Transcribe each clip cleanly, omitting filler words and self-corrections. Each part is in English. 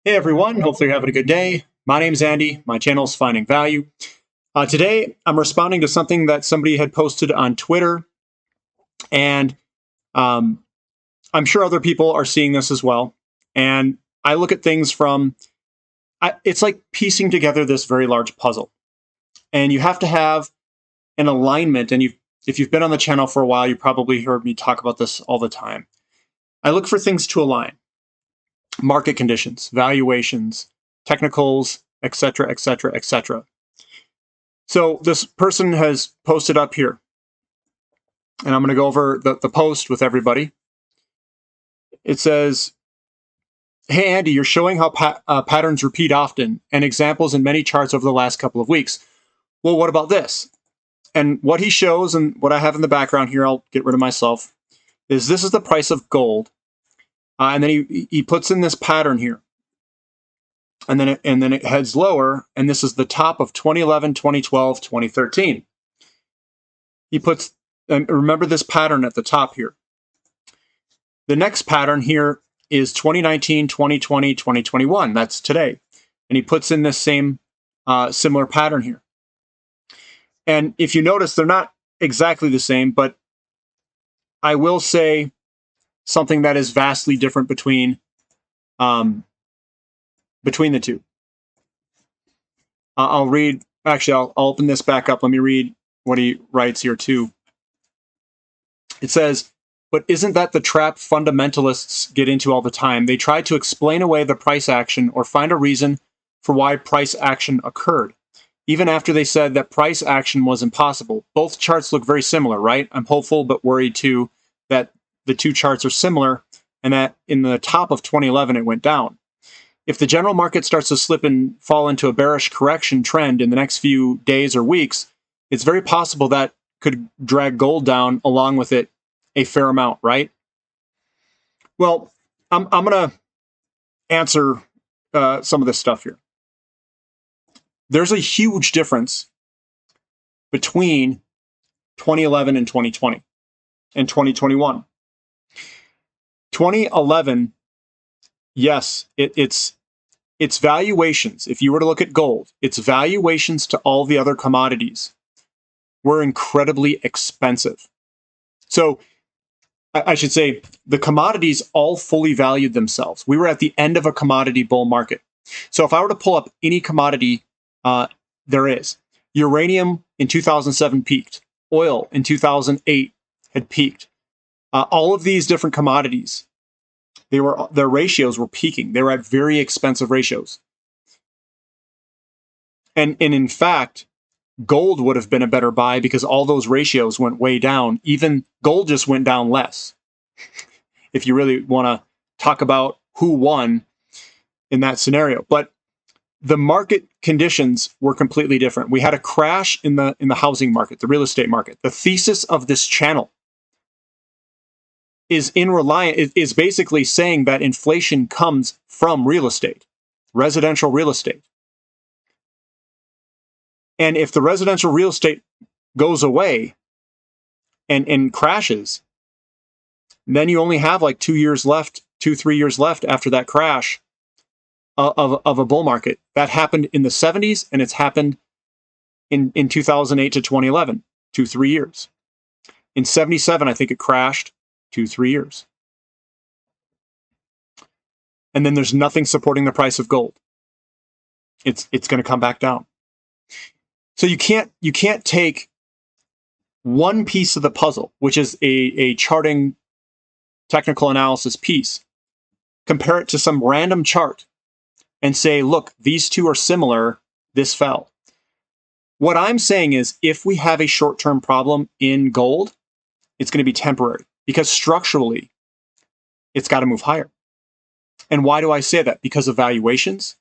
Hey everyone, hopefully you're having a good day. My name's Andy, my channel is Finding Value. Today I'm responding to something that somebody had posted on Twitter, and um, I'm sure other people are seeing this as well. And I look at things it's like piecing together this very large puzzle. And you have to have an alignment, and if you've been on the channel for a while, you probably heard me talk about this all the time. I look for things to align. Market conditions, valuations, technicals, etc., etc., etc. So this person has posted up here, and I'm going to go over the post with everybody. It says, "Hey Andy, you're showing how patterns repeat often and examples in many charts over the last couple of weeks. Well, what about this?" And what he shows, and what I have in the background here, I'll get rid of myself, is this is the price of gold. And then he puts in this pattern here. And then it heads lower, and this is the top of 2011, 2012, 2013. He puts, and remember this pattern at the top here. The next pattern here is 2019, 2020, 2021. That's today. And he puts in this same similar pattern here. And if you notice, they're not exactly the same, but I will say something that is vastly different between the two. I'll read, actually, I'll open this back up. Let me read what he writes here too. It says, "But isn't that the trap fundamentalists get into all the time? They try to explain away the price action or find a reason for why price action occurred, even after they said that price action was impossible. Both charts look very similar, right? I'm hopeful but worried too that the two charts are similar and that in the top of 2011 it went down. If the general market starts to slip and fall into a bearish correction trend in the next few days or weeks, it's very possible that could drag gold down along with it a fair amount, right?" Well, I'm going to answer some of this stuff here. There's a huge difference between 2011 and 2020 and 2021. 2011, yes, it's valuations. If you were to look at gold, its valuations to all the other commodities were incredibly expensive. So I should say the commodities all fully valued themselves. We were at the end of a commodity bull market. So if I were to pull up any commodity there is, uranium in 2007 peaked. Oil in 2008 had peaked. All of these different commodities, their ratios were peaking. They were at very expensive ratios. And in fact, gold would have been a better buy because all those ratios went way down. Even gold just went down less. If you really want to talk about who won in that scenario. But the market conditions were completely different. We had a crash in the housing market, the real estate market. The thesis of this channel is basically saying that inflation comes from real estate, residential real estate. And if the residential real estate goes away and crashes, then you only have like 2 years left, 3 years left after that crash of a bull market. That happened in the 70s, and it's happened in 2008 to 2011, 3 years. In 77, I think it crashed 3 years. And then there's nothing supporting the price of gold. It's going to come back down. So you can't take one piece of the puzzle, which is a charting technical analysis piece, compare it to some random chart and say, look, these two are similar, this fell. What I'm saying is, if we have a short-term problem in gold, it's going to be temporary because structurally, it's got to move higher. And why do I say that? Because of valuations,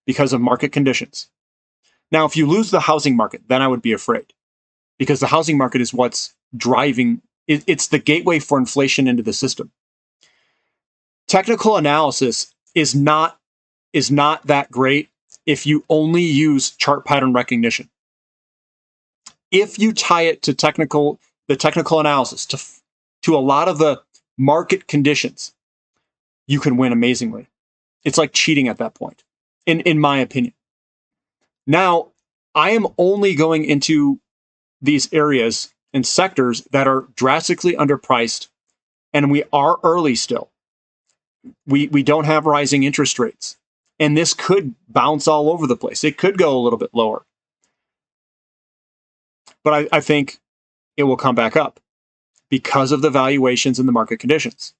because of market conditions. Now, if you lose the housing market, then I would be afraid, because the housing market is what's driving, it's the gateway for inflation into the system. Technical analysis is not that great if you only use chart pattern recognition. If you tie it to the technical analysis, to a lot of the market conditions, you can win amazingly. It's like cheating at that point, in my opinion. Now, I am only going into these areas and sectors that are drastically underpriced, and we are early still. We don't have rising interest rates, and this could bounce all over the place. It could go a little bit lower, but I think it will come back up because of the valuations and the market conditions.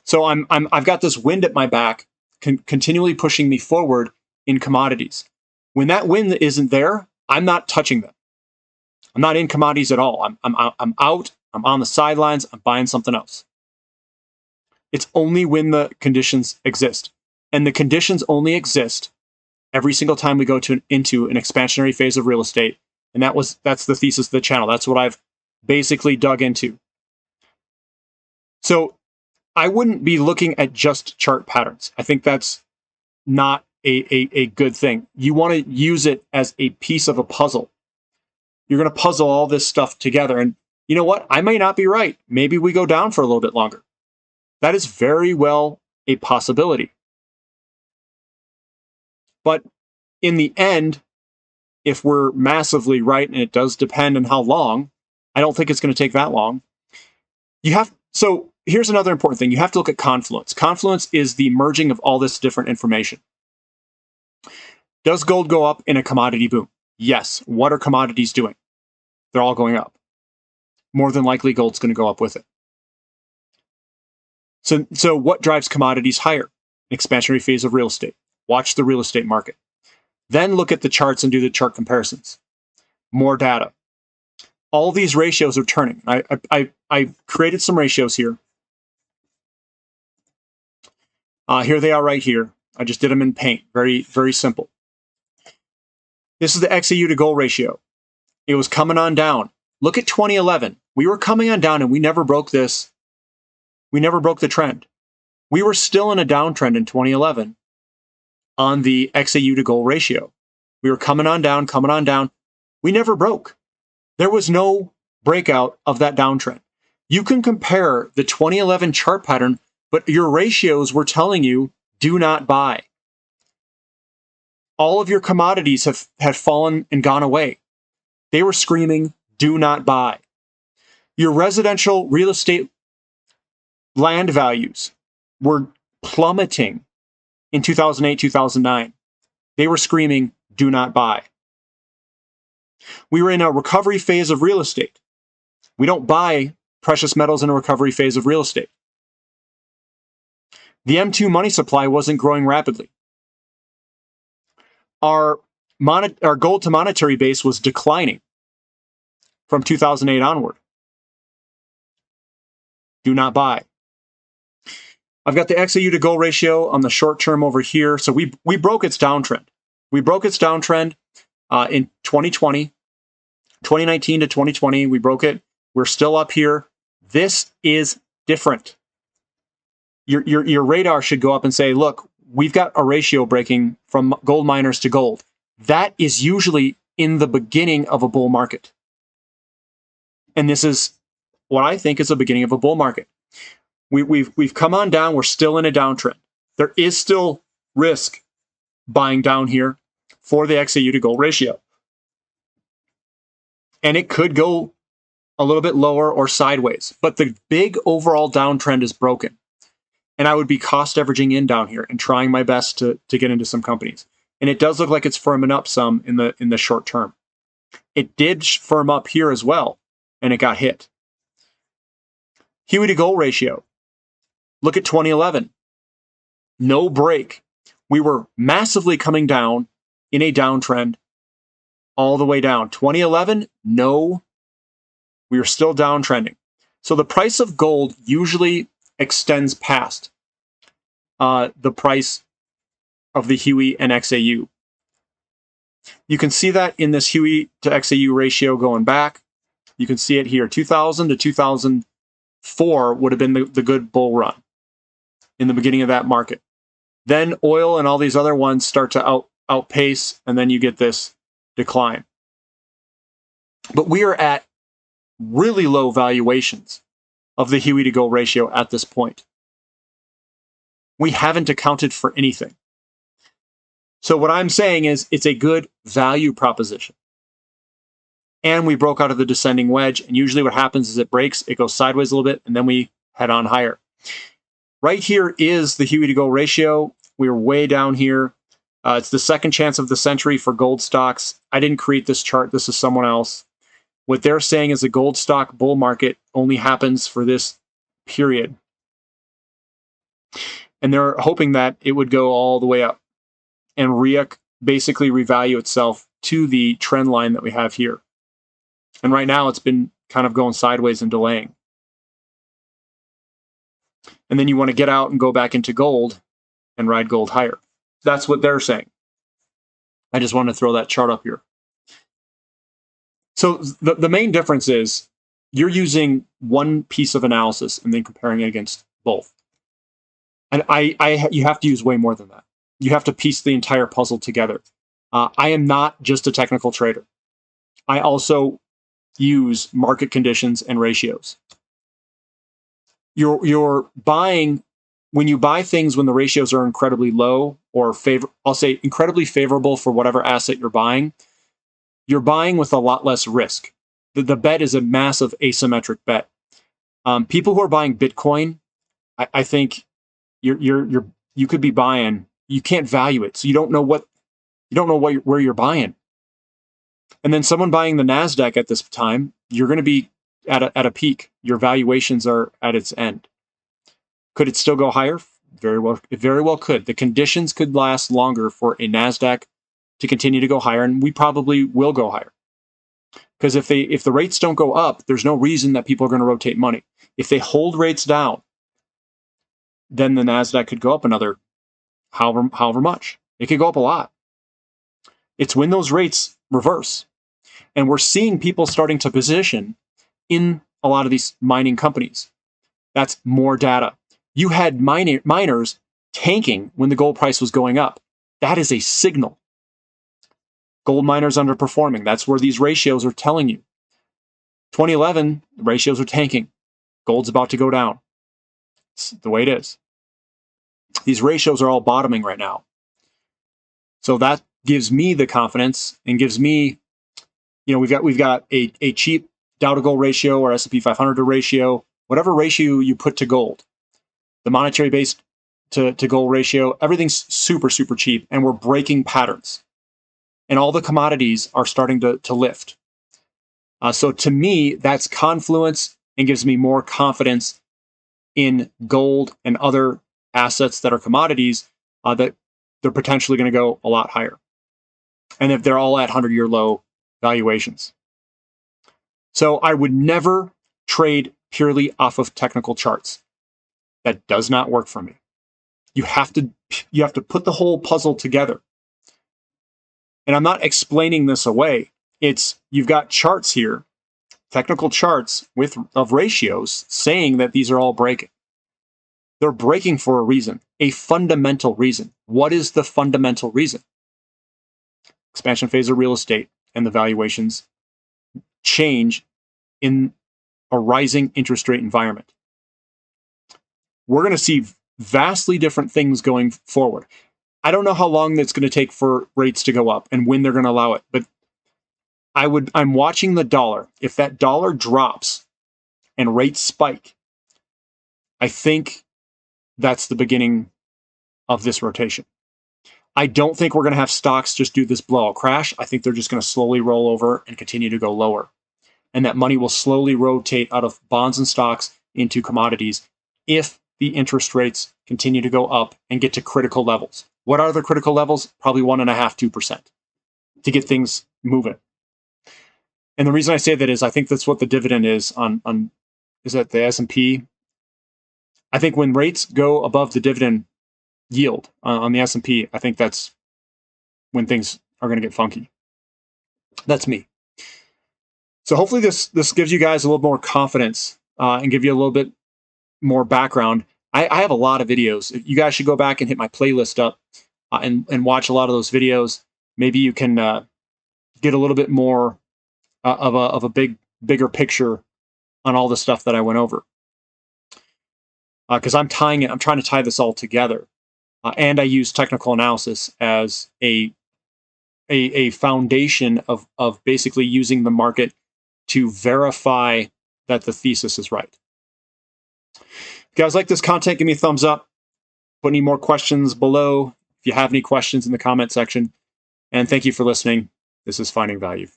So I've got this wind at my back, continually pushing me forward in commodities. When that wind isn't there, I'm not touching them. I'm not in commodities at all. I'm out. I'm on the sidelines. I'm buying something else. It's only when the conditions exist, and the conditions only exist every single time we go into an expansionary phase of real estate. And that's the thesis of the channel. That's what I've basically dug into. So I wouldn't be looking at just chart patterns. I think that's not a good thing. You want to use it as a piece of a puzzle. You're going to puzzle all this stuff together. And you know what? I may not be right. Maybe we go down for a little bit longer. That is very well a possibility. But in the end, if we're massively right, and it does depend on how long, I don't think it's going to take that long. So here's another important thing. You have to look at confluence. Confluence is the merging of all this different information. Does gold go up in a commodity boom? Yes. What are commodities doing? They're all going up. More than likely, gold's going to go up with it. So what drives commodities higher? An expansionary phase of real estate. Watch the real estate market. Then look at the charts and do the chart comparisons. More data. All these ratios are turning. I created some ratios here. Here they are right here. I just did them in paint. Very, very simple. This is the XAU to gold ratio. It was coming on down. Look at 2011. We were coming on down and we never broke this. We never broke the trend. We were still in a downtrend in 2011 on the XAU to gold ratio. We were coming on down, coming on down. We never broke. There was no breakout of that downtrend. You can compare the 2011 chart pattern, but your ratios were telling you, do not buy. All of your commodities have fallen and gone away. They were screaming, do not buy. Your residential real estate land values were plummeting in 2008, 2009. They were screaming, do not buy. We were in a recovery phase of real estate. We don't buy precious metals in a recovery phase of real estate. The M2 money supply wasn't growing rapidly. Our gold to monetary base was declining from 2008 onward. Do not buy. I've got the XAU to gold ratio on the short term over here. So we broke its downtrend. We broke its downtrend in 2020, 2019 to 2020. We broke it. We're still up here. This is different. Your radar should go up and say, look, we've got a ratio breaking from gold miners to gold. That is usually in the beginning of a bull market. And this is what I think is the beginning of a bull market. We've come on down. We're still in a downtrend. There is still risk buying down here for the XAU to gold ratio. And it could go a little bit lower or sideways, but the big overall downtrend is broken. And I would be cost averaging in down here and trying my best to get into some companies. And it does look like it's firming up some in the short term. It did firm up here as well, and it got hit. Huey to gold ratio. Look at 2011. No break. We were massively coming down in a downtrend all the way down. 2011, no. We were still downtrending. So the price of gold usually extends past the price of the Huey and XAU. You can see that in this Huey to XAU ratio going back. You can see it here. 2000 to 2004 would have been the good bull run in the beginning of that market. Then oil and all these other ones start to outpace, and then you get this decline. But we are at really low valuations of the Huey to gold ratio at this point. We haven't accounted for anything. So what I'm saying is it's a good value proposition. And we broke out of the descending wedge. And usually what happens is it breaks, it goes sideways a little bit, and then we head on higher. Right here is the Huey to gold ratio. We're way down here. It's the second chance of the century for gold stocks. I didn't create this chart. This is someone else. What they're saying is the gold stock bull market only happens for this period. And they're hoping that it would go all the way up and basically revalue itself to the trend line that we have here. And right now it's been kind of going sideways and delaying. And then you want to get out and go back into gold and ride gold higher. That's what they're saying. I just wanted to throw that chart up here. So the main difference is you're using one piece of analysis and then comparing it against both. And you have to use way more than that. You have to piece the entire puzzle together. I am not just a technical trader. I also use market conditions and ratios. You're buying, when you buy things when the ratios are incredibly low or I'll say incredibly favorable for whatever asset you're buying with a lot less risk. The bet is a massive asymmetric bet. People who are buying Bitcoin, I think you could be buying, you can't value it, so you don't know where you're buying. And then someone buying the Nasdaq at this time, you're going to be at a peak. Your valuations are at its end. Could it still go higher? Very well, it very well could. The conditions could last longer for a Nasdaq to continue to go higher, and we probably will go higher. Because if the rates don't go up, there's no reason that people are going to rotate money. If they hold rates down, then the Nasdaq could go up another however much. It could go up a lot. It's when those rates reverse. And we're seeing people starting to position in a lot of these mining companies. That's more data. You had miners tanking when the gold price was going up. That is a signal. Gold miners underperforming. That's where these ratios are telling you. 2011, the ratios are tanking. Gold's about to go down. It's the way it is. These ratios are all bottoming right now. So that gives me the confidence and gives me, we've got a cheap Dow to gold ratio or S&P 500 to ratio, whatever ratio you put to gold, the monetary based to gold ratio, everything's super, super cheap, and we're breaking patterns. And all the commodities are starting to lift. So to me, that's confluence and gives me more confidence in gold and other assets that are commodities that they're potentially going to go a lot higher. And if they're all at 100-year low valuations. So I would never trade purely off of technical charts. That does not work for me. You have to put the whole puzzle together. And I'm not explaining this away. You've got charts here, technical charts of ratios saying that these are all breaking. They're breaking for a reason, a fundamental reason. What is the fundamental reason? Expansion phase of real estate and the valuations change in a rising interest rate environment. We're going to see vastly different things going forward. I don't know how long it's going to take for rates to go up and when they're going to allow it, but I'm watching the dollar. If that dollar drops and rates spike, I think that's the beginning of this rotation. I don't think we're going to have stocks just do this blowout crash. I think they're just going to slowly roll over and continue to go lower. And that money will slowly rotate out of bonds and stocks into commodities if the interest rates continue to go up and get to critical levels. What are the critical levels? Probably 1.5%, 2% to get things moving. And the reason I say that is I think that's what the dividend is is that the S&P. I think when rates go above the dividend yield on the S&P, I think that's when things are going to get funky. That's me. So hopefully this gives you guys a little more confidence and give you a little bit more background. I have a lot of videos. You guys should go back and hit my playlist up and watch a lot of those videos. Maybe you can get a little bit more of a bigger picture on all the stuff that I went over. because I'm trying to tie this all together. And I use technical analysis as a foundation of basically using the market to verify that the thesis is right. If you guys like this content, give me a thumbs up. Put any more questions below if you have any questions in the comment section. And thank you for listening. This is Finding Value.